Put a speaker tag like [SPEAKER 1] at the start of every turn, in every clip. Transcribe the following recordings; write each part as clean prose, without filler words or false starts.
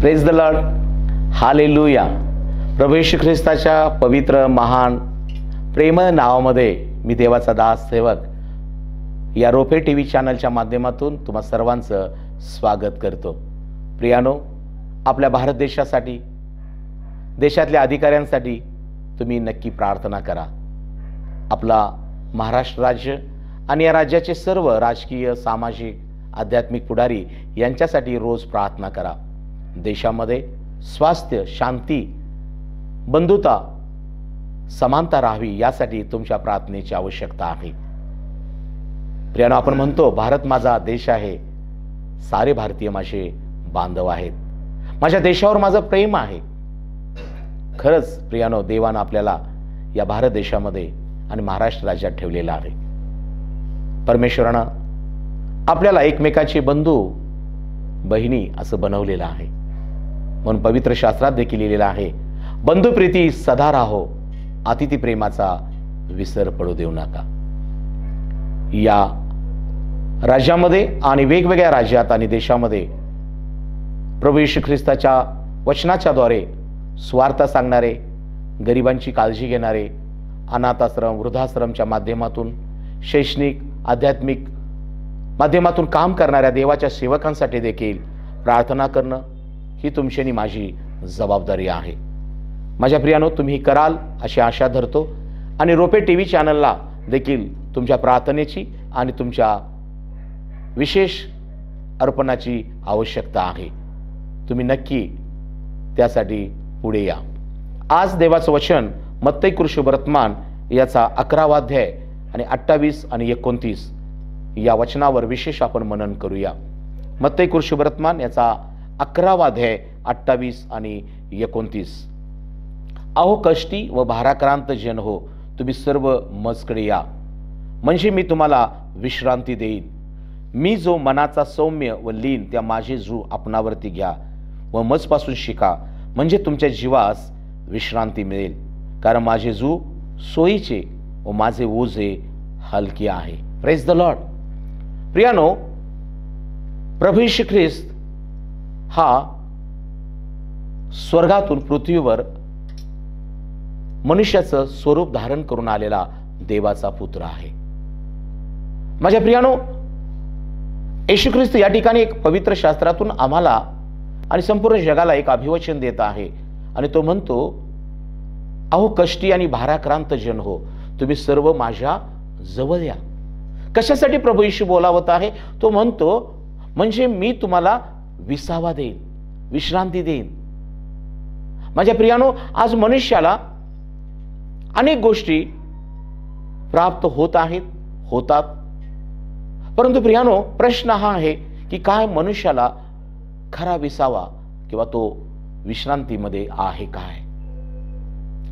[SPEAKER 1] Praise the Lord, hallelujah. प्रभू येशू ख्रिस्ताच्या पवित्र महान प्रेमळ नावामध्ये मी देवाचा दास सेवक या रोपे टीव्ही चॅनलच्या माध्यमातून तुम्हा सर्वांचं स्वागत करतो. प्रियानो, आपल्या भारत देशासाठी, देशातल्या अधिकाऱ्यांसाठी तुम्ही नक्की प्रार्थना करा. आपला महाराष्ट्र राज्य आणि या राज्याचे सर्व राजकीय, सामाजिक, आध्यात्मिक पुढारी यांच्यासाठी रोज प्रार्थना करा. देशामध्ये स्वास्थ्य, शांती, बंधुता, समानता राहावी यासाठी तुमच्या प्रार्थनेची आवश्यकता आहे. प्रियानो, आपण म्हणतो भारत माझा देश आहे, सारे भारतीय माझे बांधव आहेत, माझ्या देशावर माझं प्रेम आहे. खरंच प्रियानो, देवानं आपल्याला या भारत देशामध्ये आणि महाराष्ट्र राज्यात ठेवलेलं आहे. परमेश्वरानं आपल्याला एकमेकाचे बंधू बहिणी असं बनवलेलं आहे. म्हणून पवित्र शास्त्रात देखील लिहिलेलं आहे, बंधुप्रीती सदा राहो, अतिथी प्रेमाचा विसर पडू देऊ नका. या राज्यामध्ये आणि वेगवेगळ्या राज्यात आणि देशामध्ये प्रभू येशू ख्रिस्ताच्या वचनाच्याद्वारे स्वार्थ सांगणारे, गरिबांची काळजी घेणारे, अनाथाश्रम, वृद्धाश्रमच्या माध्यमातून, शैक्षणिक, आध्यात्मिक माध्यमातून काम करणाऱ्या देवाच्या सेवकांसाठी देखील प्रार्थना करणं ही तुमची आणि माझी जबाबदारी आहे. माझ्या प्रियानो, तुम्ही कराल अशी आशा धरतो आणि रोपे टीव्ही चॅनलला देखील तुमच्या प्रार्थनेची आणि तुमच्या विशेष अर्पणाची आवश्यकता आहे. तुम्ही नक्की त्यासाठी पुढे या. आज देवाचं वचन मत्ती शुभवर्तमान याचा 11वा अध्याय आणि 28 आणि 29 या वचनावर विशेष आपण मनन करूया. मत्ती शुभवर्तमान याचा 11वा अध्याय 28 आणि 29. अहो कष्टी व भाराक्रांत जन हो, तुम्ही सर्व मजकडे या, म्हणजे मी तुम्हाला विश्रांती देईन. मी जो मनाचा सौम्य व लीन, त्या माझे जू आपणावरती घ्या व मजपासून शिका, म्हणजे तुमच्या जीवास विश्रांती मिळेल. कारण माझे जू सोयीचे व माझे ओझे हलके आहे. Praise the Lord. प्रियानो, प्रभू येशू ख्रिस्त हा स्वर्गातून पृथ्वीवर मनुष्याचं स्वरूप धारण करून आलेला देवाचा पुत्र आहे. माझ्या प्रियानो, येशू ख्रिस्त या ठिकाणी एक पवित्र शास्त्रातून आम्हाला आणि संपूर्ण जगाला एक अभिवचन देत आहे आणि तो म्हणतो, अहो कष्टी आणि भाराक्रांत जन हो, तुम्ही सर्व माझ्या जवळ या. कशासाठी प्रभू येशू बोलावत आहे? तो म्हणतो, म्हणजे मी तुम्हाला विसावा देईन, विश्रांती देईन. माझ्या प्रियानो, आज मनुष्याला अनेक गोष्टी प्राप्त होत आहेत, होतात, परंतु प्रियानो, प्रश्न हा आहे की काय मनुष्याला खरा विसावा किंवा तो विश्रांतीमध्ये आहे काय?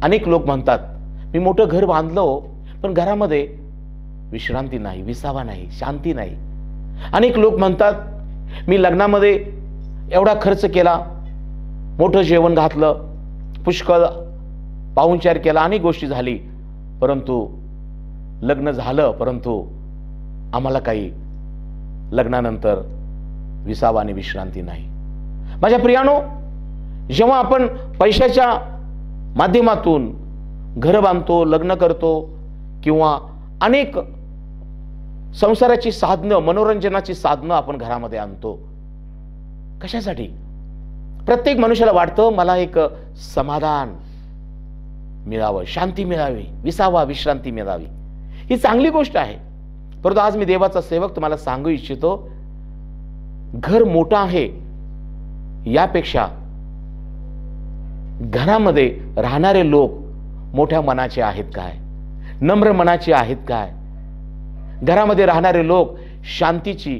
[SPEAKER 1] अनेक लोक म्हणतात, मी मोठं घर बांधलं पण घरामध्ये विश्रांती नाही, विसावा नाही, शांती नाही. अनेक लोक म्हणतात, मी लग्नामध्ये एवढा खर्च केला, मोठं जेवण घातलं, पुष्कळ पाहुणचार केला, अनेक गोष्टी झाली, परंतु लग्न झालं, परंतु आम्हाला काही लग्नानंतर विसावा आणि विश्रांती नाही. माझ्या प्रियानो, जेव्हा आपण पैशाच्या माध्यमातून घर बांधतो, लग्न करतो किंवा अनेक संसाराची साधनं, मनोरंजनाची साधनं आपण घरामध्ये आणतो, कशासाठी? प्रत्येक मनुष्याला वाटतं मला एक समाधान मिळावं, शांती मिळावी, विसावा, विश्रांती मिळावी. ही चांगली गोष्ट आहे, परंतु आज मी देवाचा सेवक तुम्हाला सांगू इच्छितो, घर मोठं आहे यापेक्षा घरामध्ये राहणारे लोक मोठ्या मनाचे आहेत काय? नम्र मनाचे आहेत काय? घरामध्ये राहणारे लोक शांतीची,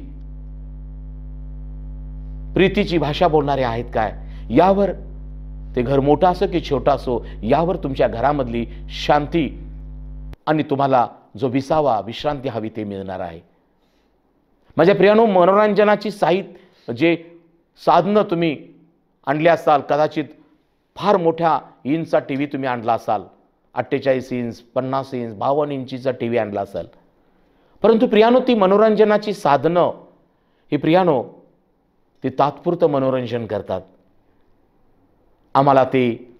[SPEAKER 1] प्रीतीची भाषा बोलणारे आहेत काय? यावर, ते घर मोठं असो की छोटं असो, यावर तुमच्या घरामधली शांती आणि तुम्हाला जो विसावा, विश्रांती हवी ते मिळणार आहे. माझ्या प्रियानो, मनोरंजनाची साहित्य, जे साधनं तुम्ही आणली असाल, कदाचित फार मोठ्या इंचचा टीव्ही तुम्ही आणला असाल, 48 इंच, 50 इंच, 52 इंचीचा टीव्ही आणला असाल, परंतु प्रियानो, ती मनोरंजनाची साधनं ही प्रियानो, ते तात्पुरतं मनोरंजन करतात. आम्हाला ती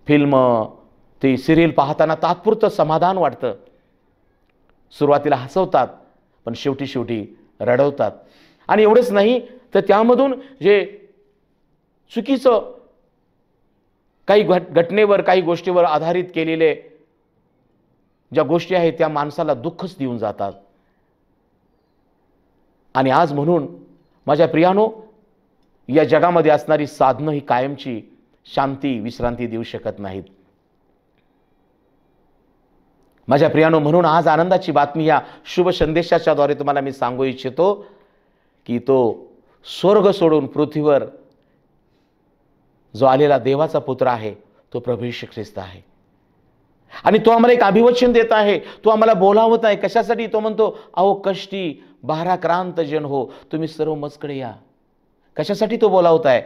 [SPEAKER 1] फिल्म, ती सिरियल पाहताना तात्पुरतं समाधान वाटतं. सुरुवातीला हसवतात, पण शेवटी रडवतात. आणि एवढंच नाही तर त्यामधून जे चुकीचं काही घटनेवर, काही गोष्टीवर आधारित केलेले ज्या गोष्टी आहेत त्या माणसाला दुःखच देऊन जातात. आणि आज म्हणून माझ्या प्रियानो, या जगामध्ये असणारी साधनं ही कायमची शांती, विश्रांती देऊ शकत नाहीत. माझ्या प्रियानो, म्हणून आज आनंदाची बातमी या शुभ संदेशाच्या द्वारे तुम्हाला मी सांगू इच्छितो की तो स्वर्ग सोडून पृथ्वीवर जो आलेला देवाचा पुत्र आहे तो प्रभू येशू ख्रिस्त आहे. आणि तो आम्हाला एक अभिवचन देत आहे, तो आम्हाला बोलावत आहे. कशासाठी? तो म्हणतो, अहो कष्टी भाराक्रांत जन हो, तुम्ही सर्व मजकडे या. कशासाठी तो बोलावत आहे?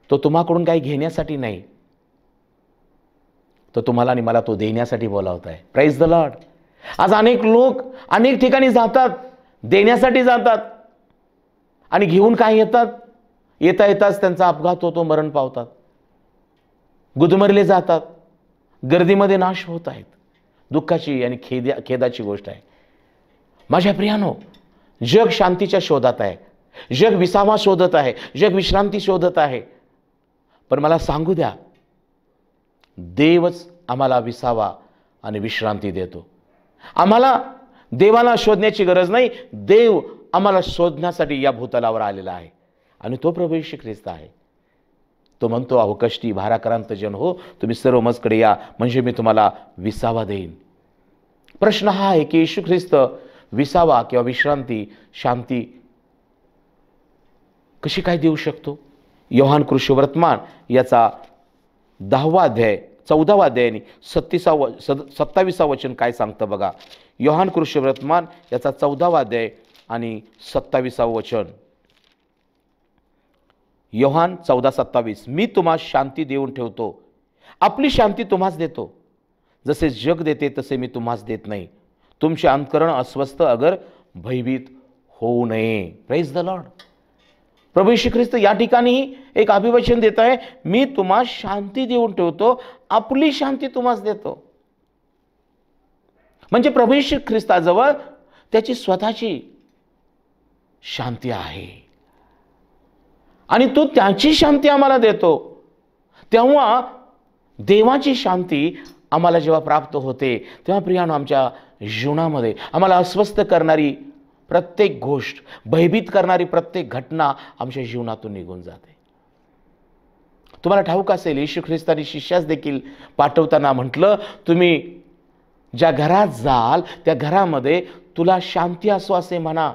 [SPEAKER 1] तो तुम्हाकडून काही घेण्यासाठी नाही, तो तुम्हाला आणि मला तो देण्यासाठी बोलावत आहे. Praise the Lord. आज अनेक लोक अनेक ठिकाणी जातात, देण्यासाठी जातात आणि घेऊन काय येतात? येताच त्यांचा अपघात होतो, मरण पावतात, गुदमरले जातात, गर्दीमध्ये नाश होत आहेत. दुःखाची आणि खेदाची गोष्ट आहे. माझ्या प्रियानो, जग शांतीच्या शोधात आहे, जग विसावा शोधत आहे, जग विश्रांती शोधत आहे. पण मला सांगू द्या, देवच आम्हाला विसावा आणि विश्रांती देतो. आम्हाला देवाला शोधण्याची गरज नाही, देव आम्हाला शोधण्यासाठी या भूतलावर आलेला आहे आणि तो प्रभू येशू ख्रिस्त आहे. तो म्हणतो, अहो कष्टी भाराक्रांत जन हो, तुम्ही सर्व मजकडे या, म्हणजे मी तुम्हाला विसावा देईन. प्रश्न हा आहे की येशू ख्रिस्त विसावा किंवा विश्रांती, शांती कशी काय देऊ शकतो? योहान कृष्णवर्तमान याचा 10वा अध्याय 14वा अध्याय आणि 27वा वचन काय सांगतं बघा. योहान कृष्णवर्तमान याचा 14वा अध्याय आणि 27वा वचन. योहान 14:27. मी तुम्हा शांती देऊन ठेवतो, आपली शांती तुम्हास देतो. जसे जग देते तसे मी तुम्हास देत नाही. तुमचे अंतकरण अस्वस्थ अगर भयभीत होऊ नये. Praise the Lord. प्रभू येशू ख्रिस्त या ठिकाणी एक अभिवचन देत आहे, मी तुम्हा शांती देऊन ठेवतो, आपली शांती तुम्हास देतो. म्हणजे प्रभू येशू ख्रिस्ताजवळ त्याची स्वतःची शांती आहे आणि तो त्याची शांती आम्हाला देतो. तेव्हा देवाची शांती आम्हाला जेव्हा प्राप्त होते, तेव्हा प्रियानो, आमच्या जीवनामध्ये आम्हाला अस्वस्थ करणारी प्रत्येक गोष्ट, भयभीत करणारी प्रत्येक घटना आमच्या जीवनातून निघून जाते. तुम्हाला ठाऊक असेल, येशू ख्रिस्ताने शिष्यास देखील पाठवताना म्हटलं, तुम्ही ज्या घरात जाल त्या घरामध्ये तुला शांती असो असे म्हणा.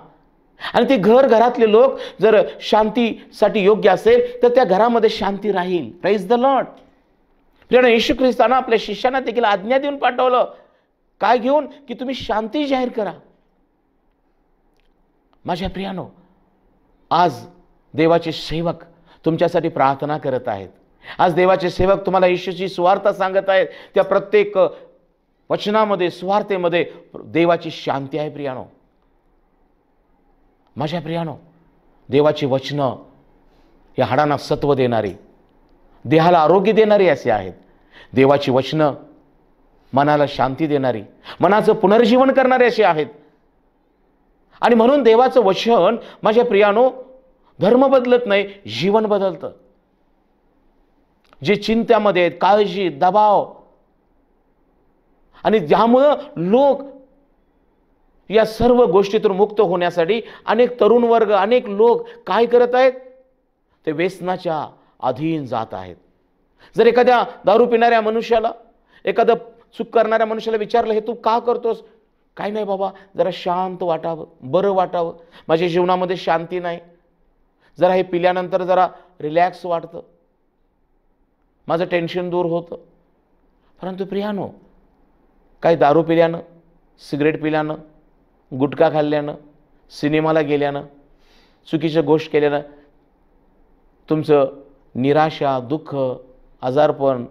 [SPEAKER 1] आणि ते घरातले लोक जर शांतीसाठी योग्य असेल तर त्या घरामध्ये शांती राहील. Praise the Lord. प्रियानो, येशू ख्रिस्ताने आपल्या शिष्यांना देखील आज्ञा देऊन पाठवलं, काय घेऊन? की तुम्ही शांती जाहीर करा. माझ्या प्रियानो, आज देवाचे सेवक तुमच्यासाठी प्रार्थना करत आहेत. आज देवाचे सेवक तुम्हाला येशूची सुवार्ता सांगत आहेत. त्या प्रत्येक वचनामध्ये, सुवार्तेमध्ये देवाची शांती आहे. प्रियानो, माझ्या प्रियानो, देवाची वचनं या हाडांना सत्व देणारी, देहाला आरोग्य देणारी असे आहेत. देवाची वचनं मनाला शांती देणारी, मनाचं पुनर्जीवन करणारे असे आहेत. आणि म्हणून देवाचं वचन माझ्या प्रियानो धर्म बदलत नाही, जीवन बदलतं. जे चिंतेमध्ये आहेत, काळजी, दबाव, आणि ज्यामुळं लोक या सर्व गोष्टीतून मुक्त होण्यासाठी अनेक तरुण वर्ग, अनेक लोक काय करत आहेत? ते व्यसनाच्या अधीन जात आहेत. जर एखाद्या दारू पिणाऱ्या मनुष्याला, एखादं चूक करणाऱ्या मनुष्याला विचारलं, हे तू का करतोस? काही नाही बाबा, जरा शांत वाटावं, बरं वाटावं, माझ्या जीवनामध्ये शांती नाही, जरा हे पिल्यानंतर जरा रिलॅक्स वाटतं, माझं टेन्शन दूर होतं. परंतु प्रियानो, काही दारू पिल्यानं, सिगरेट पिल्यानं, गुटखा खाल्ल्यानं, सिनेमाला गेल्यानं, चुकीच्या गोष्ट केल्यानं तुमचं निराशा, दुःख, आजारपण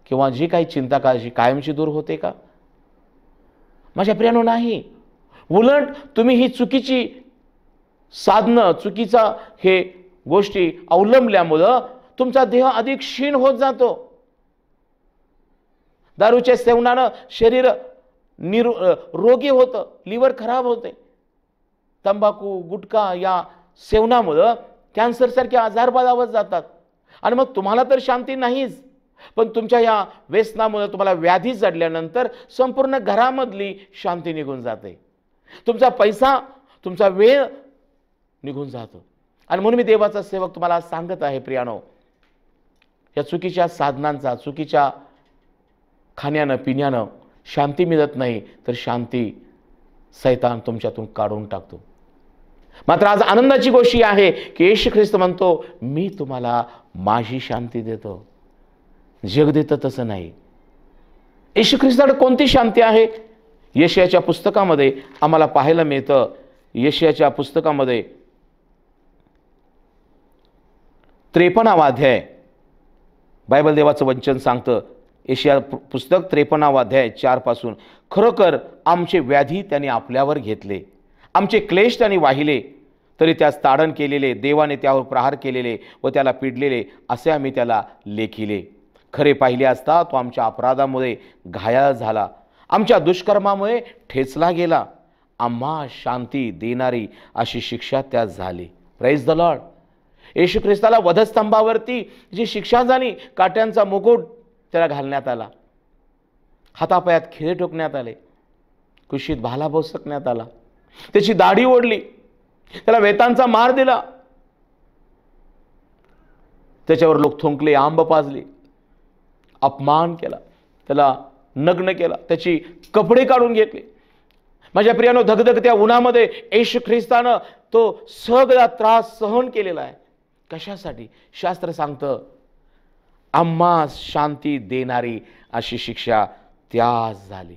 [SPEAKER 1] किंवा जी काही चिंता काळजी कायमची दूर होते का? माझ्या प्रियानो, नाही. उलट तुम्ही ही चुकीची साधनं, चुकीचा हे गोष्टी अवलंबल्यामुळं तुमचा देह अधिक क्षीण होत जातो. दारूच्या सेवनानं शरीर रोगी होतं, लिव्हर खराब होते. तंबाखू गुटखा या सेवनामुळं कॅन्सर सारखे आजार बळावत जातात. आणि मग तुम्हाला तर शांती नाहीच, पण तुमच्या या व्यसनामुळे तुम्हाला व्याधी जडल्यानंतर संपूर्ण घरामधली शांती निघून जाते. तुमचा पैसा, तुमचा वेळ निघून जातो. आणि म्हणून मी देवाचा सेवक तुम्हाला सांगत आहे प्रियानो, या चुकीच्या साधनांचा, चुकीच्या खाण्यानं पिण्यानं शांती मिळत नाही, तर शांती सैतान तुमच्यातून काढून टाकतो. मात्र आज आनंदाची गोष्ट आहे की येशू ख्रिस्त म्हणतो, मी तुम्हाला माझी शांती देतो. जग देतं तसं नाही. येशू ख्रिस्ताकडे कोणती शांती आहे? यशायाच्या पुस्तकामध्ये आम्हाला पाहायला मिळतं. यशायाच्या पुस्तकामध्ये 53 अध्याय बायबल देवाचं वचन सांगतं. यशाया पुस्तक 53 अध्याय 4 पासून, खरोखर आमचे व्याधी त्यांनी आपल्यावर घेतले, आमचे क्लेश त्यांनी वाहिले, तरी त्यास ताडण केलेले, देवाने त्यावर प्रहार केलेले व त्याला पिडलेले असे आम्ही त्याला लेखिले. खरे पाहिले असता तो आमच्या अपराधामुळे घायाळ झाला, आमच्या दुष्कर्मामुळे ठेचला गेला. आम्हा शांती देणारी अशी शिक्षा त्यास झाली. Praise the Lord. येशू ख्रिस्ताला वधस्तंभावरती जी शिक्षा झाली, काट्यांचा मुकुट त्याला घालण्यात आला, हातापायात खिळे ठोकण्यात आले, कुशीत भाला बोसकण्यात आला, त्याची दाढी ओढली, त्याला वेतांचा मार दिला, त्याच्यावर लोक थुंकले, आंब पाजले, अपमान केला, त्याला नग्न केला, त्याची कपडे काढून घेतले. माझ्या प्रियानो, धगधगत्या उन्हामध्ये येशू ख्रिस्तानं तो सगळा त्रास सहन केलेला आहे. कशासाठी? शास्त्र सांगतं, आम्हा शांती देणारी अशी शिक्षा त्यास झाली.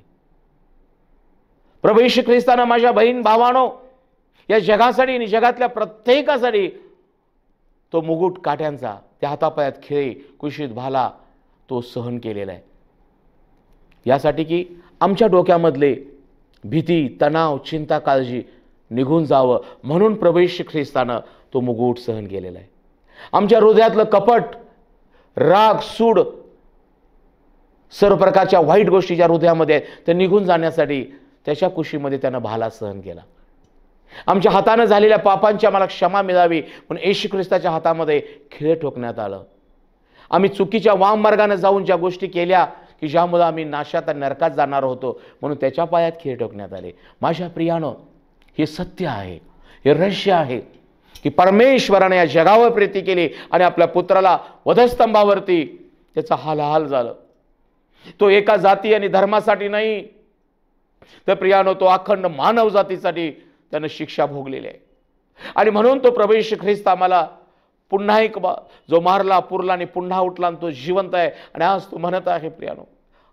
[SPEAKER 1] प्रभू येशू ख्रिस्तानं माझ्या बहीण भावानो या जगासाठी आणि जगातल्या प्रत्येकासाठी तो मुकुट काट्यांचा, त्या हातापायात खिळे, कुशीत भाला तो सहन केलेला आहे. यासाठी की आमच्या डोक्यामधले भीती, तणाव, चिंता, काळजी निघून जावं म्हणून प्रभू येशू ख्रिस्तानं तो मुकुट सहन केलेला आहे. आमच्या हृदयातलं कपट, राग, सूड, सर्व प्रकारच्या वाईट गोष्टी ज्या हृदयामध्ये आहेत त्या निघून जाण्यासाठी त्याच्या कुशीमध्ये त्यानं भाला सहन केला. आमच्या हातानं झालेल्या पापांची आम्हाला क्षमा मिळावी म्हणून येशू ख्रिस्ताच्या हातामध्ये खिळे ठोकण्यात आलं. आम्ही चुकीच्या वाम मार्गाने जाऊन ज्या गोष्टी केल्या की ज्यामुळे आम्ही नाशात आणि नरकात जाणार होतो म्हणून त्याच्या पायात खिळे ठोकण्यात आले. माझ्या प्रियानं, हे सत्य आहे, हे रहस्य आहे की परमेश्वराने या जगावर प्रीती केली आणि आपल्या पुत्राला वधस्तंभावरती त्याचा हाल झालं. तो एका जाती आणि धर्मासाठी नाही, तर प्रियानो तो अखंड मानव जातीसाठी त्यानं शिक्षा भोगलेली आहे. आणि म्हणून तो प्रभू येशू ख्रिस्त आम्हाला पुन्हा एक जो मारला, पुरला आणि पुन्हा उठला आणि तो जिवंत आहे. आणि आज तो म्हणत आहे, प्रियानो,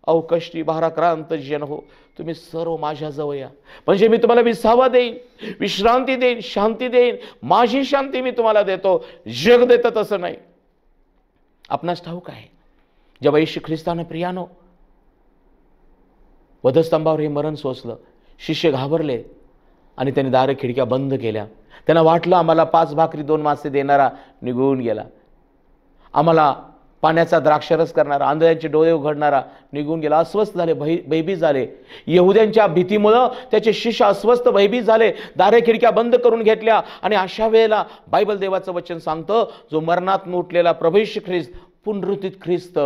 [SPEAKER 1] अहो कष्टी भाराक्रांत जन हो, तुम्ही सर्व माझ्याजवळ या, म्हणजे मी तुम्हाला विसावा देईन, विश्रांती देईन, शांती देईन. माझी शांती मी तुम्हाला देतो, जग देतं तसं नाही. आपणास ठाऊक आहे, जेव्हा येशू ख्रिस्तानं प्रियानो वधस्तंभावर हे मरण सोसलं, शिष्य घाबरले आणि त्यांनी दारे खिडक्या बंद केल्या. त्यांना वाटलं आम्हाला 5 भाकरी 2 मासे देणारा निघून गेला, आम्हाला पाण्याचा द्राक्षरस करणारा, आंधळ्यांचे डोळे उघडणारा निघून गेला. अस्वस्थ झाले, भयभीत झाले. यहुद्यांच्या भीतीमुळं त्याचे शिष्य अस्वस्थ भयभीत झाले, दारे खिडक्या बंद करून घेतल्या. आणि अशा वेळेला बायबल देवाचं वचन सांगतं, जो मरणात उठलेला प्रभू येशू ख्रिस्त, पुनरुत्थित ख्रिस्त,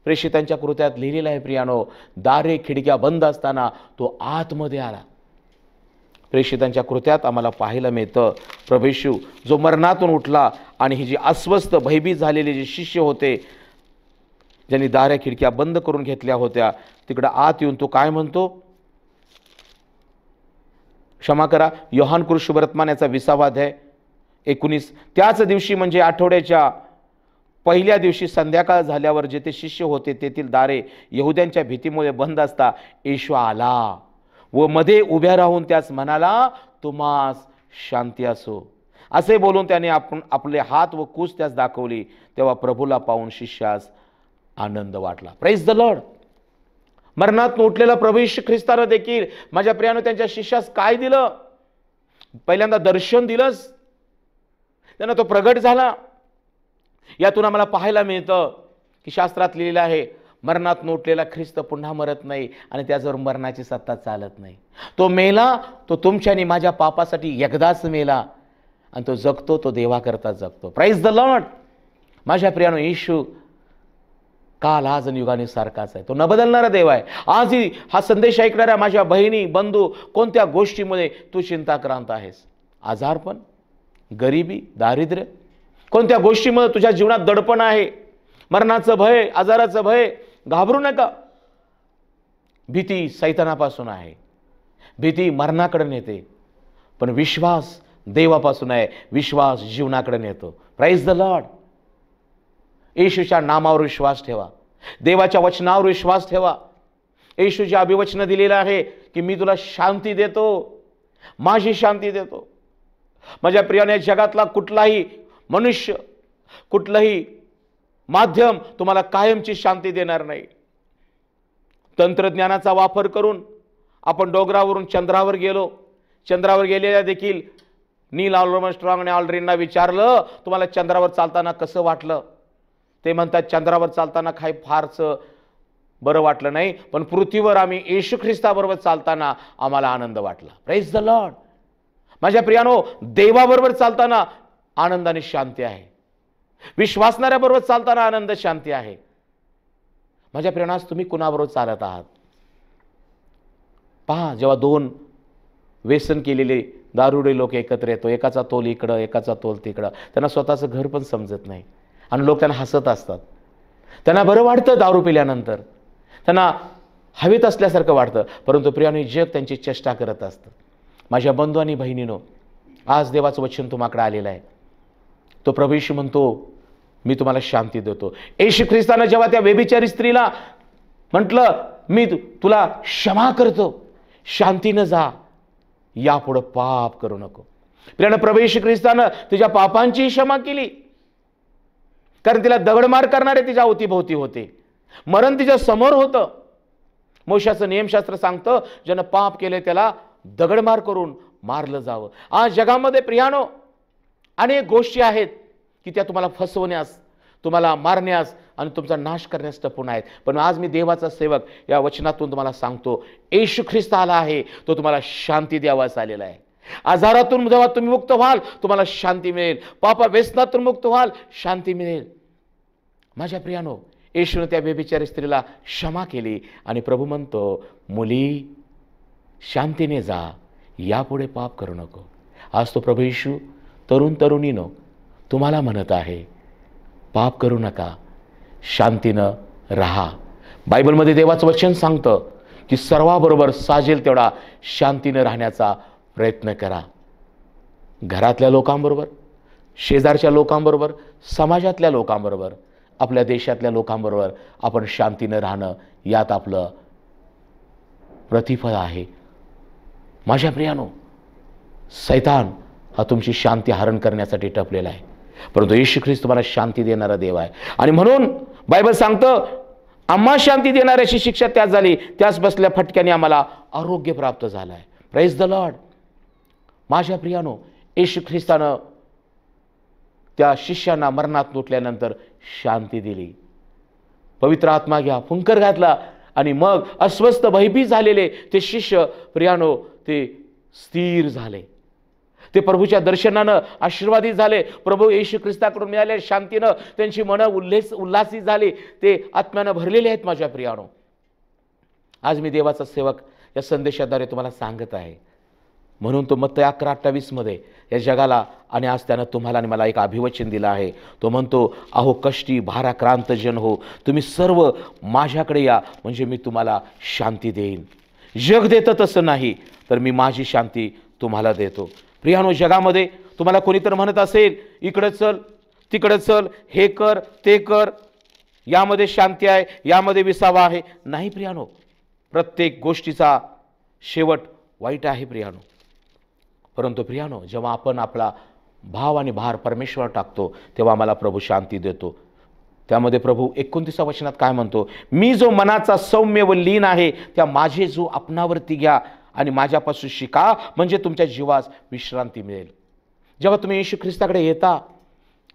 [SPEAKER 1] प्रेषितांच्या कृत्यात लिहिलेलं आहे प्रियानो, दारे खिडक्या बंद असताना तो आतमध्ये आला. प्रेषितांच्या कृत्यात आम्हाला पाहायला मिळतं, प्रभू येशू जो मरणातून उठला आणि ही जी अस्वस्थ भयभीत झालेले जे शिष्य होते, ज्यांनी दाऱ्या खिडक्या बंद करून घेतल्या होत्या, तिकडं आत येऊन तो काय म्हणतो? क्षमा करा, योहान कृष्णवर्तमान याचा 20 अध्याय 19. त्याच दिवशी म्हणजे आठवड्याच्या पहिल्या दिवशी संध्याकाळ झाल्यावर जेथे शिष्य होते तेथील दारे यहुद्यांच्या भीतीमुळे बंद असता येशू आला व मध्ये उभ्या राहून त्यास म्हणाला, तुम्हास शांती असो. असे बोलून त्याने आपले हात व कूस त्यास दाखवली. तेव्हा प्रभूला पाहून शिष्यास आनंद वाटला. Praise the Lord. मरणात उठलेला प्रभू येशू ख्रिस्तानं देखील माझ्या प्रियानं त्यांच्या शिष्यास काय दिलं? पहिल्यांदा दर्शन दिलंच, त्यांना तो प्रगट झाला. यातून आम्हाला पाहायला मिळतं की शास्त्रात लिहिलेलं आहे, मरणात नोटलेला ख्रिस्त पुन्हा मरत नाही आणि त्याच्यावर मरणाची सत्ता चालत नाही. तो मेला, तो तुमच्या आणि माझ्या पापासाठी एकदाच मेला आणि तो जगतो, तो देवाकरता जगतो. Praise the lord. माझ्या प्रियानो, येशू काल आज आणि युगाने सारखाच आहे. तो न बदलणारा देव आहे. आजही हा संदेश ऐकणाऱ्या माझ्या बहिणी बंधू, कोणत्या गोष्टीमध्ये तू चिंताक्रांत आहेस? आजारपण, गरिबी, दारिद्र्य, कोणत्या गोष्टीमध्ये तुझ्या जीवनात दडपण आहे, मरणाचं भय, आजाराचं भय, घाबरू नका. भीती सैतानापासून आहे, भीती मरणाकडे नेते, पण विश्वास देवापासून आहे, विश्वास जीवनाकडे नेतो. Praise the Lord. येशूच्या नामावर विश्वास ठेवा, देवाच्या वचनावर विश्वास ठेवा. येशूचे अभिवचन दिलेलं आहे की मी तुला शांती देतो, माझी शांती देतो. माझ्या प्रियाने, जगातला कुठलाही मनुष्य, कुठलंही माध्यम तुम्हाला कायमची शांती देणार नाही. तंत्रज्ञानाचा वापर करून आपण डोंगरावरून चंद्रावर गेलो. चंद्रावर गेलेल्या देखील नील आर्मस्ट्रॉंग आणि ऑल्ड्रिनला विचारलं, तुम्हाला चंद्रावर चालताना कसं वाटलं? ते म्हणतात, चंद्रावर चालताना काही फारसं बरं वाटलं नाही, पण पृथ्वीवर आम्ही येशू ख्रिस्ताबरोबर चालताना आम्हाला आनंद वाटला. Praise the lord. माझ्या प्रियानो, देवाबरोबर चालताना आनंद आणि शांती आहे. विश्वासणाऱ्याबरोबर चालताना आनंद, शांती आहे. माझ्या प्रियानो, आज तुम्ही कुणाबरोबर चालत आहात? पहा, जेव्हा दोन व्यसन केलेले दारुडे लोक एकत्र येतो, एकाचा तोल इकडं, एकाचा तोल तिकडं, त्यांना स्वतःचं घर पण समजत नाही आणि लोक त्यांना हसत असतात. त्यांना बरं वाटतं दारू पिल्यानंतर, त्यांना हवेत असल्यासारखं वाटतं, परंतु प्रियानो, जग त्यांची चेष्टा करत असतं. माझ्या बंधू आणि बहिणीनो, आज देवाचं वचन तुम्हाकडे आलेलं आहे. तो प्रभू येशू म्हणतो, मी तुम्हाला शांती देतो. येशू ख्रिस्तानं जेव्हा त्या व्यभिचारी स्त्रीला म्हटलं, मी तुला क्षमा करतो, शांतीनं जा, यापुढे पाप करू नको. प्रियानो, प्रभू येशू ख्रिस्तानं तिच्या पापांची क्षमा केली, कारण तिला दगडमार करणारे तिच्या अवतीभोवती होते, मरण तिच्या समोर होतं. मोशाचं नियमशास्त्र सांगतं, ज्यानं पाप केले त्याला दगडमार करून मारलं जावं. आज जगामध्ये प्रियानो अनेक गोष्टी आहेत की त्या तुम्हाला फसवण्यास, तुम्हाला मारण्यास आणि तुमचा नाश करण्यास टपून आहेत. पण आज मी देवाचा सेवक या वचनातून तुम्हाला सांगतो, येशू ख्रिस्त आला आहे, तो तुम्हाला शांती द्यावास आलेला आहे. आजारातून जेव्हा तुम्ही मुक्त व्हाल, तुम्हाला शांती मिळेल. पापा व्यसनातून मुक्त व्हाल, शांती मिळेल. माझ्या प्रियानो, येशूने त्या व्यभिचारी स्त्रीला क्षमा केली आणि प्रभू म्हणतो, मुली, शांतीने जा, यापुढे पाप करू नको. आज तो प्रभू येशू तरुण तरुणीनो तुम्हाला म्हणत आहे, पाप करू नका, शांतीनं राहा. बायबलमध्ये देवाचं वचन सांगतं की सर्वाबरोबर साजेल तेवढा शांतीनं राहण्याचा प्रयत्न करा. घरातल्या लोकांबरोबर, शेजारच्या लोकांबरोबर, समाजातल्या लोकांबरोबर, आपल्या देशातल्या लोकांबरोबर आपण शांतीनं राहणं, यात आपलं प्रतिफळ आहे. माझ्या प्रियानो, सैतान हा तुमची शांती हरण करण्यासाठी टपलेला आहे, परंतु येशू ख्रिस्त तुम्हाला शांती देणारा देव आहे. आणि म्हणून बायबल सांगतं, आम्हा शांती देणाऱ्याची शिक्षा त्याच झाली, त्याच बसल्या फटक्याने आम्हाला आरोग्य प्राप्त झालं आहे. Praise the lord. माझ्या प्रियानो, येशू ख्रिस्तानं त्या शिष्यांना मरणात लोटल्यानंतर शांती दिली. पवित्र आत्मा घ्या, फुंकर घातला आणि मग अस्वस्थ भयभीत झालेले ते शिष्य प्रियानो ते स्थिर झाले. ते प्रभूच्या दर्शनानं आशीर्वादित झाले. प्रभू येशू ख्रिस्ताकडून मिळालेल्या शांतीनं त्यांची मनं उल्हासित झाली. ते आत्म्यानं भरलेले आहेत. माझ्या प्रियानो, आज मी देवाचा सेवक या संदेशाद्वारे तुम्हाला सांगत आहे. म्हणून तो मत्तय 11:28 मध्ये या जगाला आणि आज त्यानं तुम्हाला आणि मला एक अभिवचन दिलं आहे. तो म्हणतो, अहो कष्टी भाराक्रांत जन हो, तुम्ही सर्व माझ्याकडे या, म्हणजे मी तुम्हाला शांती देईन. जग देतं तसं नाही, तर मी माझी शांती तुम्हाला देतो. प्रियानो, जगामध्ये तुम्हाला कोणीतरी म्हणत असेल, इकडं चल, तिकडं चल, हे कर, ते कर, यामध्ये शांती आहे, यामध्ये विसावा आहे. नाही प्रियानो, प्रत्येक गोष्टीचा शेवट वाईट आहे प्रियानो. परंतु प्रियानो, जेव्हा आपण आपला भाव आणि भार परमेश्वर टाकतो, तेव्हा आम्हाला प्रभू शांती देतो. त्यामध्ये प्रभू 29 वचनात काय म्हणतो, मी जो मनाचा सौम्य व लीन आहे, त्या माझे जो आपणावरती घ्या आणि माझ्यापासून शिका, म्हणजे तुमच्या जीवास विश्रांती मिळेल. जेव्हा तुम्ही येशू ख्रिस्ताकडे येता,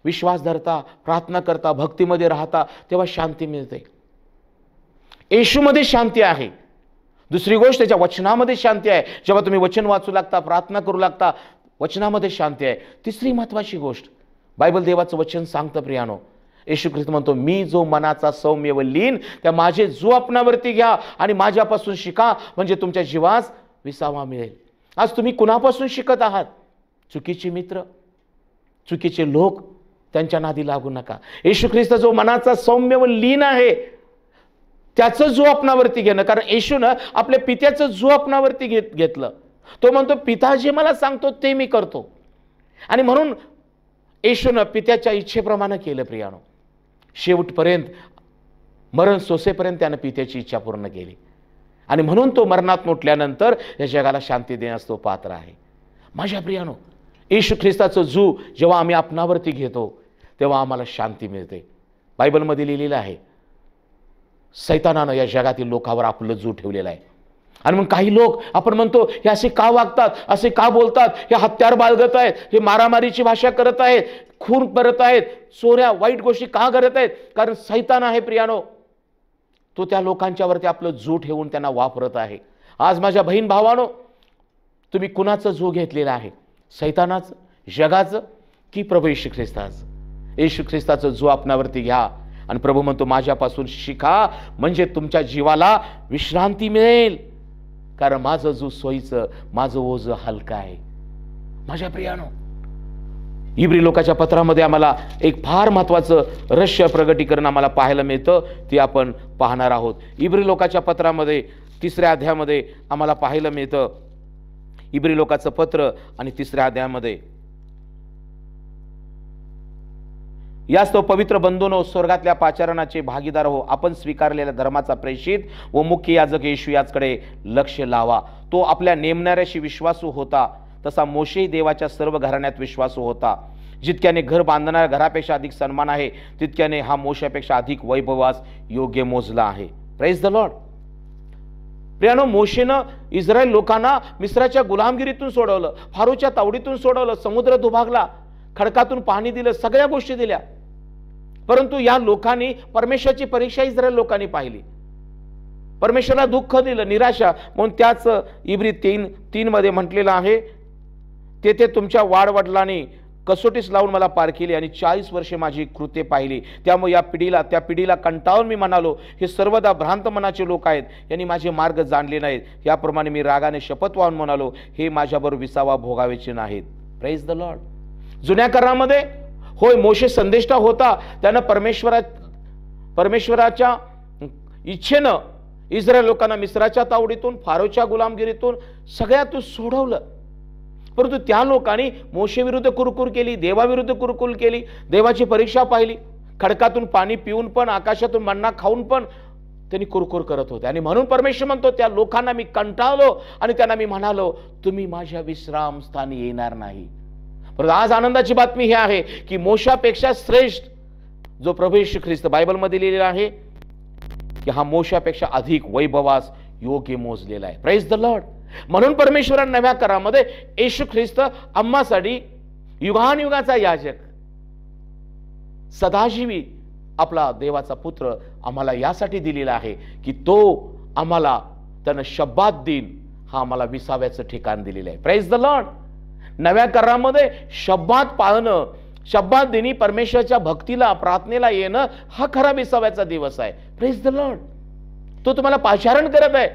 [SPEAKER 1] विश्वास धरता, प्रार्थना करता, भक्तीमध्ये राहता, तेव्हा शांती मिळते. येशूमध्ये शांती आहे. दुसरी गोष्ट, त्याच्या वचनामध्ये शांती आहे. जेव्हा तुम्ही वचन वाचू लागता, प्रार्थना करू लागता, वचनामध्ये शांती आहे. तिसरी महत्वाची गोष्ट, बायबल देवाचं वचन सांगतं प्रियानो, येशू ख्रिस्त म्हणतो, मी जो मनाचा सौम्य व लीन, त्या माझे जो आपणावरती घ्या आणि माझ्यापासून शिका, म्हणजे तुमच्या जीवास विसावा मिळेल. आज तुम्ही कुणापासून शिकत आहात? चुकीचे मित्र, चुकीचे लोक, त्यांच्या नादी लागू नका. येशू ख्रिस्त जो मनाचा सौम्य व लीन आहे, त्याचं जो आपणावरती घेणं. कारण येशूनं आपल्या पित्याचं जो आपणावरती घेतलं. तो म्हणतो, पिता जे मला सांगतो ते मी करतो. आणि म्हणून येशूनं पित्याच्या इच्छेप्रमाणे केलं प्रियानो. शेवटपर्यंत, मरण सोसेपर्यंत त्यानं पित्याची इच्छा पूर्ण केली. आणि म्हणून तो मरणात उठल्यानंतर या जगाला शांती देण्यास तो पात्र आहे. माझ्या प्रियानो, येशू ख्रिस्ताचं जू जेव्हा आम्ही आपणावरती घेतो तेव्हा आम्हाला शांती मिळते. बायबलमध्ये लिहिलेलं आहे, सैतानानं या जगातील लोकांवर आपलं जू ठेवलेलं आहे. आणि मग काही लोक, आपण म्हणतो, हे असे का वागतात, असे का बोलतात, हे हत्यार बाळगत आहेत, हे मारामारीची भाषा करत आहेत, खून करत आहेत, चोऱ्या वाईट गोष्टी का करत आहेत? कारण सैतान आहे प्रियानो, तो त्या लोकांच्यावरती आपलं जू ठेवून त्यांना वापरत आहे. आज माझ्या बहीण भावानो, तुम्ही कुणाचं जू घेतलेलं आहे? सैतानाचं, जगाचं, की प्रभू येशू ख्रिस्ताचं? येशू ख्रिस्ताचं जू आपणावरती घ्या. आणि प्रभू म्हणतो, माझ्यापासून शिका, म्हणजे तुमच्या जीवाला विश्रांती मिळेल. कारण माझं जू सोयीचं, माझं ओझ हलकं आहे. माझ्या प्रियानो, इब्री लोकाच्या पत्रामध्ये आम्हाला एक फार महत्वाचं रहस्य प्रगटीकरण आम्हाला पाहायला मिळतं, ते आपण पाहणार आहोत. इब्री लोकाच्या पत्रामध्ये 3ऱ्या अध्यायामध्ये आम्हाला पाहायला मिळतं. इब्री लोकाचं पत्र आणि 3ऱ्या अध्यायामध्ये, यास्तव पवित्र बंधूनो, स्वर्गातल्या पाचारणाचे भागीदार हो, आपण स्वीकारलेल्या धर्माचा प्रेषित व मुख्य याजक येशू याचकडे लक्ष लावा. तो आपल्या नेमणाऱ्याशी विश्वासू होता, तसा मोशेही देवाच्या सर्व घराण्यात विश्वासू होता. जितक्याने घर बांधणाऱ्या घरापेक्षा अधिक सन्मान आहे, तितक्याने हा मोशेपेक्षा अधिक वैभवास योग्य मोजला आहे. Praise the Lord. प्रियानो, मोशेनं इस्रायल लोकांना मिस्राच्या गुलामगिरीतून सोडवलं, फारोच्या तावडीतून सोडवलं, समुद्र दुभागला, खडकातून पाणी दिलं, सगळ्या गोष्टी दिल्या. परंतु या लोकांनी परमेश्वराची परीक्षा इस्रायल लोकांनी पाहिली, परमेश्वराला दुःख दिलं, निराशा. म्हणून त्याच इब्री 3:3 मध्ये म्हटलेलं आहे, तेथे तुमच्या वाडवडिलांनी कसोटीस लावून मला पार केली आणि 40 वर्षे माझी कृत्ये पाहिली. त्यामुळे त्या पिढीला कंटाळून मी म्हणालो, हे सर्वदा भ्रांत मनाचे लोक आहेत, यांनी माझे मार्ग जाणले नाहीत. याप्रमाणे मी रागाने शपथ वाहून म्हणालो, हे माझ्याबरोबर विसावा भोगावेचे नाहीत. Praise the Lord. जुन्या करारामध्ये होय, मोशे संदेष्टा होता, त्यानं परमेश्वराच्या इच्छेनं इस्रायल लोकांना मिस्राच्या तावडीतून, फारोच्या गुलामगिरीतून, सगळ्यातून सोडवलं. परंतु त्या लोकांनी मोशेविरुद्ध कुरकुर केली, देवाविरुद्ध कुरकुर केली, देवाची परीक्षा पाहिली. खडकातून पाणी पिऊन पण, आकाशातून मन्ना खाऊन पण त्यांनी कुरकुर करत होते. आणि म्हणून परमेश्वर म्हणतो, त्या लोकांना मी कंटाळलो आणि त्यांना मी म्हणालो, तुम्ही माझ्या विश्राम स्थानी येणार नाही. परंतु आज आनंदाची बातमी ही आहे की मोशापेक्षा श्रेष्ठ जो प्रभू येशू ख्रिस्त, बायबलमध्ये लिहिलेला आहे की हा मोशापेक्षा अधिक वैभवास योग्य मोजलेला आहे. Praise the Lord. म्हणून परमेश्वराने नव्या करारामध्ये येशू ख्रिस्त आम्हासाठी युगानुयुगाचा याजक, सदाजीवी आपला देवाचा पुत्र आम्हाला यासाठी दिलेला आहे की तो आम्हाला, त्यानं शब्बात दिन हा आम्हाला विसाव्याचं ठिकाण दिलेलं आहे. Praise the Lord. नव्या करारामध्ये शब्बात पाळणं, शब्बात दिनी परमेश्वराच्या भक्तीला, प्रार्थनेला येणं, हा खरा विसाव्याचा दिवस आहे. Praise the Lord. तो तुम्हाला पाचारण करत आहे.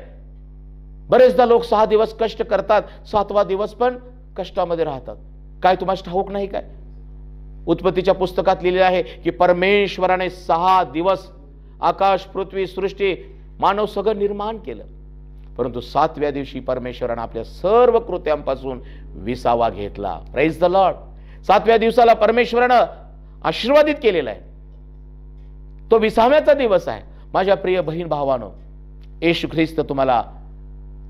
[SPEAKER 1] बरेचदा लोक 6 दिवस कष्ट करतात, 7वा दिवस पण कष्टामध्ये राहतात. काय तुम्हाला ठाऊक नाही काय? उत्पत्तीच्या पुस्तकात लिहिलेलं आहे की परमेश्वराने 6 दिवस आकाश, पृथ्वी, सृष्टी, मानव सगळं निर्माण केलं. परंतु 7व्या दिवशी परमेश्वराने आपल्या सर्व कृत्यांपासून विसावा घेतला. Praise the Lord. 7व्या दिवसाला परमेश्वरानं आशीर्वादित केलेला आहे. तो विसाव्याचा दिवस आहे. माझ्या प्रिय बहीण भावानो, येशू ख्रिस्त तुम्हाला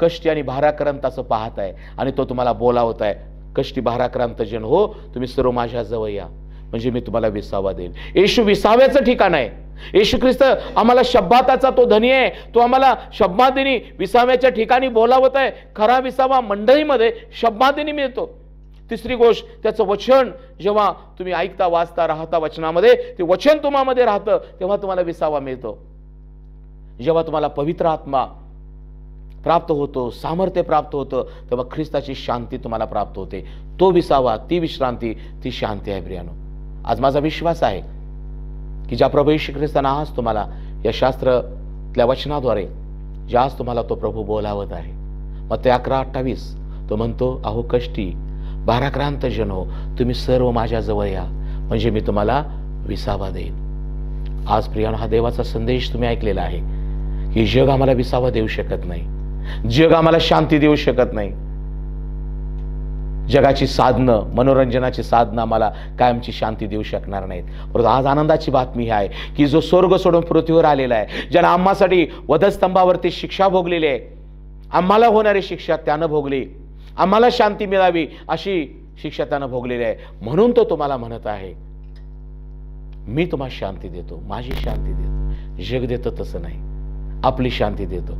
[SPEAKER 1] कष्टी आणि भाराक्रांत असं पाहत आहे आणि तो तुम्हाला बोलावत आहे, कष्टी भाराक्रांत जन हो, तुम्ही सर्व माझ्या जवळ या, म्हणजे मी तुम्हाला विसावा देईन. येशू विसाव्याचं ठिकाण आहे. येशू ख्रिस्त आम्हाला शब्बाताचा तो धनी आहे. तो आम्हाला शब्बादिनी विसाव्याच्या ठिकाणी बोलावत आहे. खरा विसावा मंडळीमध्ये शब्बादिनी मिळतो. तिसरी गोष्ट, त्याचं वचन जेव्हा तुम्ही ऐकता, वाचता, राहता वचनामध्ये, ते वचन तुम्हामध्ये राहतं, तेव्हा तुम्हाला विसावा मिळतो. जेव्हा तुम्हाला पवित्र आत्मा प्राप्त होतो, सामर्थ्य प्राप्त होतं, तेव्हा ख्रिस्ताची शांती तुम्हाला प्राप्त होते. तो विसावा, ती विश्रांती, ती शांती आहे प्रियानो. आज माझा विश्वास आहे की ज्या प्रभू येशू ख्रिस्ताने आज तुम्हाला या शास्त्रातल्या वचनाद्वारे ज्या आज तुम्हाला तो प्रभू बोलावत आहे. मत्ती 11:28 तो म्हणतो, अहो कष्टी भाराक्रांत जनो, तुम्ही सर्व माझ्याजवळ या, म्हणजे मी तुम्हाला विसावा देईन. आज प्रियानो, हा देवाचा संदेश तुम्ही ऐकलेला आहे की जग आम्हाला विसावा देऊ शकत नाही, जग आम्हाला शांती देऊ शकत नाही. जगाची साधनं, मनोरंजनाची साधनं आम्हाला कायमची शांती देऊ शकणार नाहीत. परंतु आज आनंदाची बातमी ही आहे की जो स्वर्ग सोडून पृथ्वीवर आलेला आहे, ज्यानं आम्हासाठी वधस्तंभावरती शिक्षा भोगलेली आहे, आम्हाला होणारी शिक्षा त्यानं भोगली, आम्हाला शांती मिळावी अशी शिक्षा त्यानं भोगलेली आहे. म्हणून तो तुम्हाला म्हणत आहे, मी तुम्हाला शांती देतो, माझी शांती देतो. जग देतो तसं नाही, आपली शांती देतो.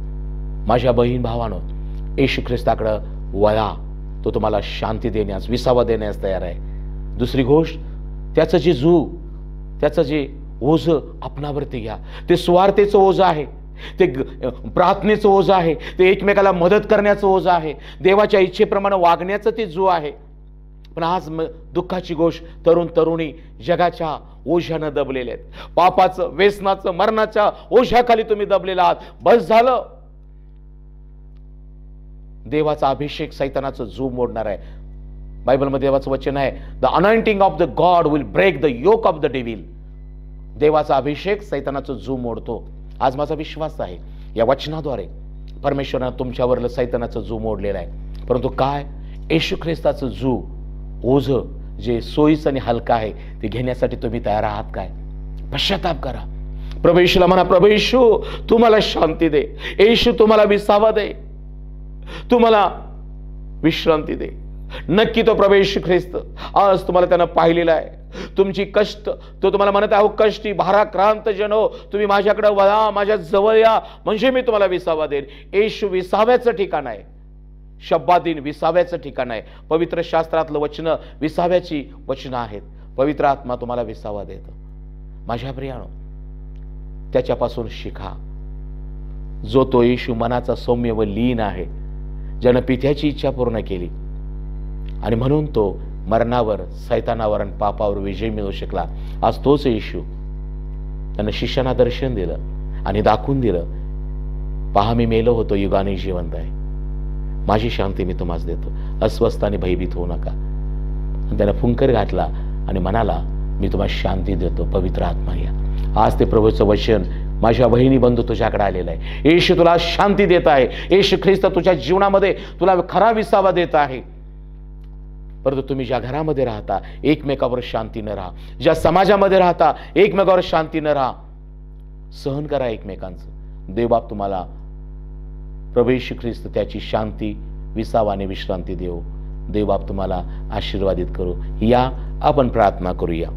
[SPEAKER 1] माझ्या बहीण भावानं, येशू ख्रिस्ताकडं वळा, तो तुम्हाला शांती देण्यास, विसावा देण्यास तयार आहे. दुसरी गोष्ट, त्याचं जे त्याचं जे ओझं आपणावरती घ्या. ते स्वार्थेचं ओझं आहे, ते प्रार्थनेचं ओझं आहे, ते एकमेकाला मदत करण्याचं ओझं आहे, देवाच्या इच्छेप्रमाणे वागण्याचं ते आहे. पण आज दुःखाची गोष्ट, तरुण तरुणी जगाच्या ओझ्यानं दबलेले आहेत. पापाचं, व्यसनाचं, मरणाच्या ओझ्याखाली तुम्ही दबलेला आहात. बस झालं. देवाचा अभिषेक सैतानाचं जू मोडणार आहे. बायबलमध्ये देवाचं वचन आहे, the anointing of the God will break the yoke of the devil. देवाचा अभिषेक सैतानाचं जू मोडतो. आज माझा विश्वास आहे या वचनाद्वारे परमेश्वरानं तुमच्यावरलं सैतानाचं जू मोडलेलं आहे. परंतु काय, येशू ख्रिस्ताचं जू, ओझं जे सोयीचं आणि हलका आहे, ते घेण्यासाठी तुम्ही तयार आहात काय? पश्चाताप करा. प्रभू येशूला म्हणा, प्रभू येशू तुम्हाला शांती दे, येशू तुम्हाला विसावा दे, तुम्हाला विश्रांती दे. नक्की तो प्रभू येशू ख्रिस्त आज तुम्हाला त्यानं पाहिलेला आहे. तुमची कष्ट, तो तुम्हाला म्हणत आहे, अहो कष्टी भाराक्रांत जनो, तुम्ही माझ्याकडे वळा, माझ्या जवळ या, म्हणजे मी तुम्हाला विसावा देईन. येशू विसाव्याचं ठिकाण आहे. शब्बादीन विसाव्याचं ठिकाण आहे. पवित्र शास्त्रातलं वचन विसाव्याची वचनं आहेत. पवित्र आत्मा तुम्हाला विसावा देतो. माझ्या प्रियानो, त्याच्यापासून शिका, जो तो येशू मनाचा सौम्य व लीन आहे, ज्यानं पित्याची इच्छा पूर्ण केली आणि म्हणून तो मरणावर, सैतानावर आणि पापावर विजय मिळवू शकला. आज तोच येशू त्यानं शिष्यांना दर्शन दिलं आणि दाखवून दिलं, पहा मी मेलो होतो, युगाने जिवंत आहे, माझी शांती मी तुम्हाला देतो, अस्वस्थ आणि भयभीत होऊ नका. त्यानं फुंकर घातला आणि म्हणाला, मी तुम्हाला शांती देतो, पवित्र आत्मा या. आज ते प्रभूचं वचन माझ्या बहिणी बंधू तुझ्याकडे आलेलं आहे. येशू तुला शांती देत आहे. येशू ख्रिस्त तुझ्या जीवनामध्ये तुला खरा विसावा देत आहे. परंतु तुम्ही ज्या घरामध्ये राहता, एकमेकावर शांतीनं राहा. ज्या समाजामध्ये राहता, एकमेकावर शांतीनं राहा. सहन करा एकमेकांचं. देवबाप तुम्हाला, प्रभू येशू ख्रिस्त त्याची शांती, विसावा आणि विश्रांती देऊ. देवबाप तुम्हाला आशीर्वादित करू. या आपण प्रार्थना करूया.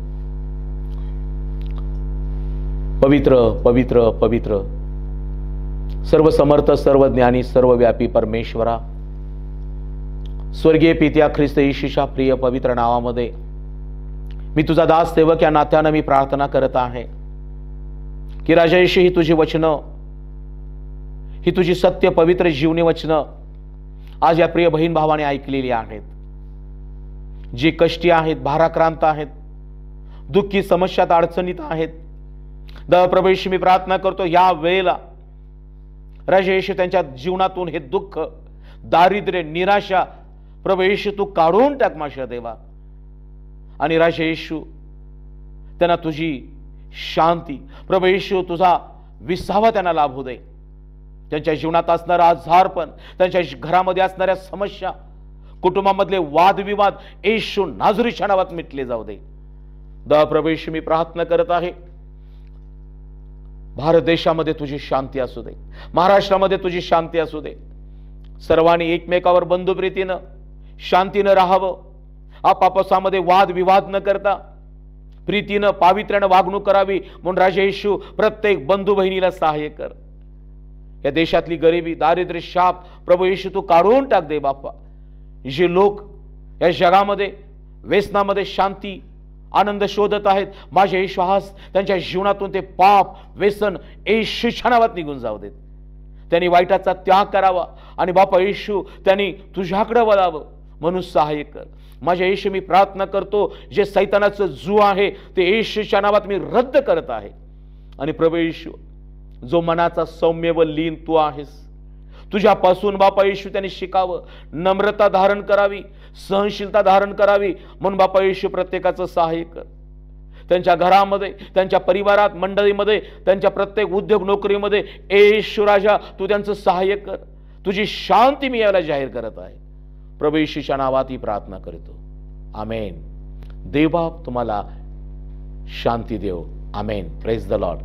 [SPEAKER 1] पवित्र पवित्र पवित्र सर्व समर्थ, सर्व ज्ञानी, सर्वव्यापी परमेश्वरा, स्वर्गीय पित्या, ख्रिस्त येशूच्या प्रिय पवित्र नावामध्ये मी तुझा दास सेवक या नात्यानं मी प्रार्थना करत आहे की राजा येशू, ही तुझी वचनं, ही तुझी सत्य पवित्र जीवनी वचनं आज या प्रिय बहीण भावाने ऐकलेली आहेत. जे कष्टी आहेत, भाराक्रांत आहेत, दुःखी, समस्यात, अडचणीत आहेत, प्रभू येशू मी प्रार्थना करतो या वेळेला राजा येशू त्यांच्या जीवनातून हे दुःख, दारिद्र्य, निराशा प्रभू येशू तू काढून टाक माझ्या देवा. आणि राजा येशू त्यांना तुझी शांती, प्रभू येशू तुझा विसावा त्यांना लाभू दे. त्यांच्या जीवनात असणारा आजारपण, त्यांच्या घरामध्ये असणाऱ्या समस्या, कुटुंबामधले वादविवाद येशू नाझरीच्या नावात मिटले जाऊ दे. प्रभू येशू मी प्रार्थना करत आहे, भारत देशामध्ये तुझी शांती असू दे, महाराष्ट्रामध्ये तुझी शांती असू दे. सर्वांनी एकमेकावर बंधुप्रीतीनं, शांतीनं राहावं. आपापसामध्ये वाद विवाद न करता प्रीतीनं, पावित्र्यानं वागणूक करावी. म्हणून राजा येशू प्रत्येक बंधू बहिणीला सहाय्य कर. या देशातली गरिबी, दारिद्र्य, शाप प्रभू येशू तू काढून टाक दे बाप्पा. जे लोक या जगामध्ये व्यसनामध्ये शांती आनंद शोधत आहेत, माझे येशू आज त्यांच्या जीवनातून ते पाप व्यसन येशूच्या नावात निघून जाऊ देत. त्यांनी वाईटाचा त्याग करावा आणि बापा येशू त्यांनी तुझ्याकडे वळावं म्हणून सहाय्य कर. माझ्या येशू मी प्रार्थना करतो, जे सैतानाचं जू आहे ते येशूच्या नावात मी रद्द करत आहे. आणि प्रभू येशू, जो मनाचा सौम्य व लीन तू आहेस, तुझ्यापासून बापा येशू त्यांनी शिकावं, नम्रता धारण करावी, सहनशीलता धारण करावी म्हणून बापा येशू प्रत्येकाचं सहाय्य कर. त्यांच्या घरामध्ये, त्यांच्या परिवारात, मंडळीमध्ये, त्यांच्या प्रत्येक उद्योग नोकरीमध्ये येशू राजा तू त्यांचं सहाय्य कर. तुझी शांती मी याला जाहीर करत आहे. प्रभू येशूच्या नावात ही प्रार्थना करतो. आमेन. देवबाप तुम्हाला शांती देव. आमेन. Praise the Lord.